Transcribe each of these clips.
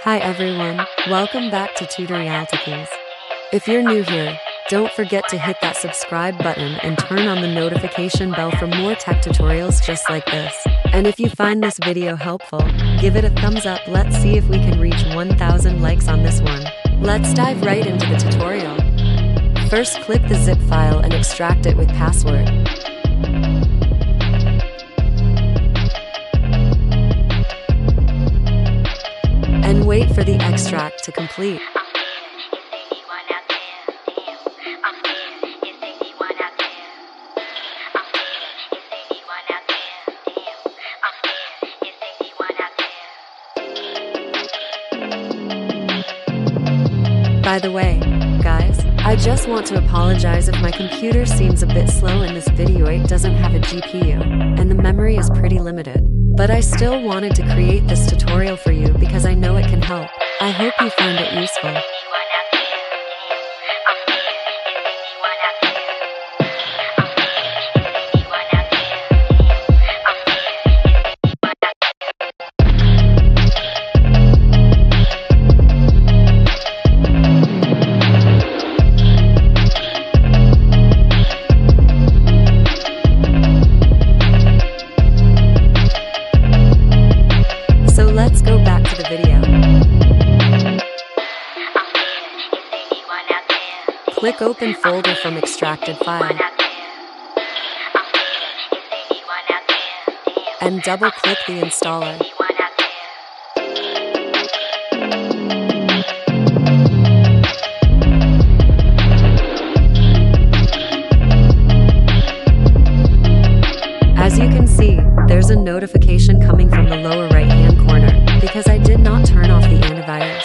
Hi everyone, welcome back to TutorialTechies. If you're new here, don't forget to hit that subscribe button and turn on the notification bell for more tech tutorials just like this. And if you find this video helpful, give it a thumbs up. Let's see if we can reach 1,000 likes on this one. Let's dive right into the tutorial. First, click the zip file and extract it with password. And wait for the extract to complete. By the way, guys, I just want to apologize if my computer seems a bit slow in this video. It doesn't have a GPU, and the memory is pretty limited. But I still wanted to create this tutorial for you because I know it can help. I hope you find it useful. Let's go back to the video. Click Open Folder from extracted file. And double-click the installer. As you can see, there's a notification coming from the lower right-hand corner because I did not turn off the antivirus.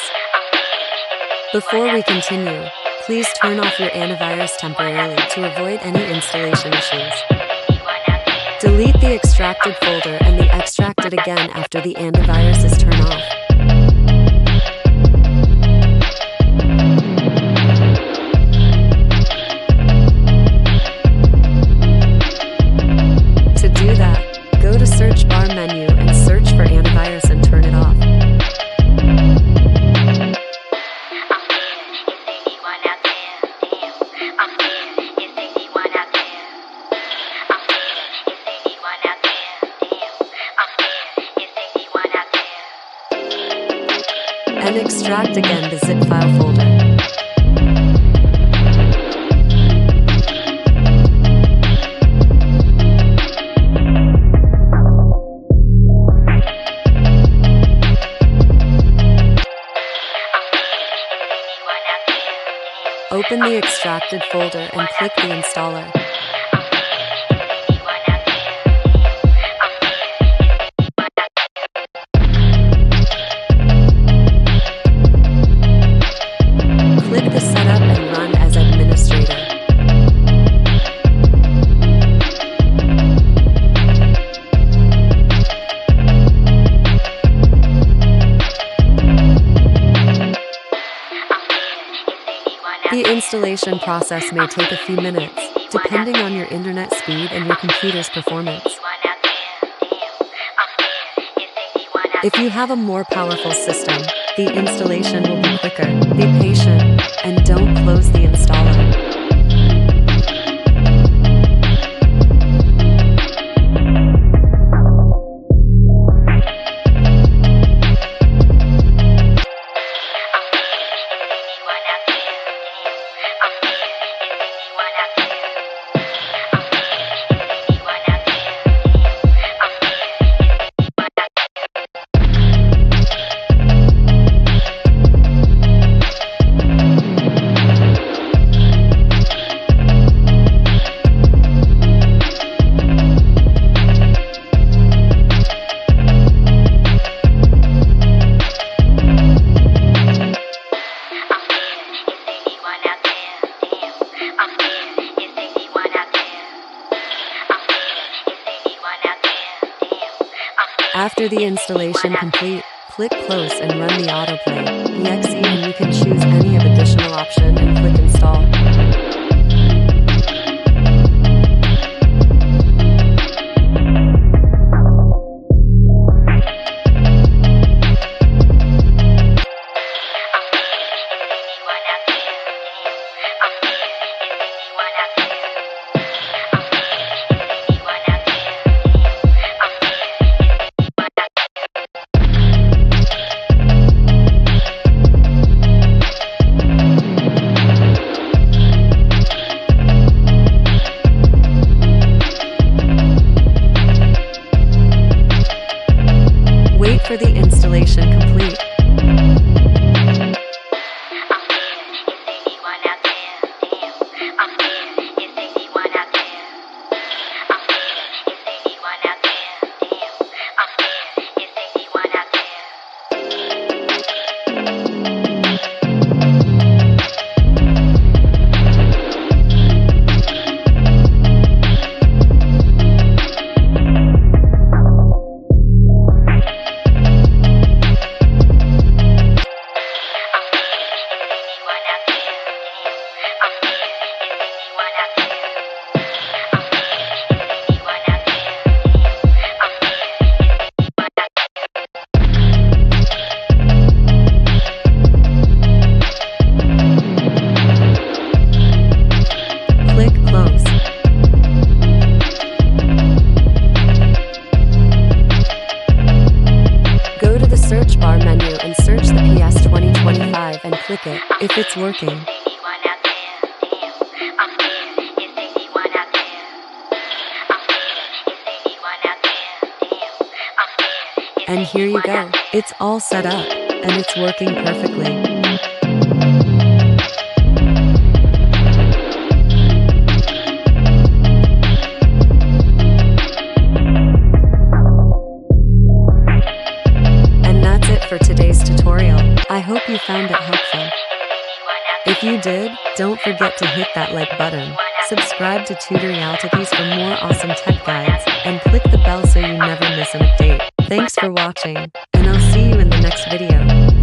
Before we continue, please turn off your antivirus temporarily to avoid any installation issues. Delete the extracted folder and extract it again after the antivirus is turned off. To do that, go to search bar menu and search for antivirus and turn it off. And extract again the zip file folder. Open the extracted folder and click the installer. Click the Setup and Run as Administrator. The installation process may take a few minutes, depending on your internet speed and your computer's performance. If you have a more powerful system, the installation will be quicker. Be patient, and don't close the installer. After the installation complete, click Close and run the autoplay exe, and you can choose any of additional option and click Install. check it, if it's working. And here you go. It's all set up, and it's working perfectly. And that's it for today's tutorial. I hope you found it helpful. If you did, don't forget to hit that like button, subscribe to TutorialTechies for more awesome tech guides, and click the bell so you never miss an update. Thanks for watching, and I'll see you in the next video.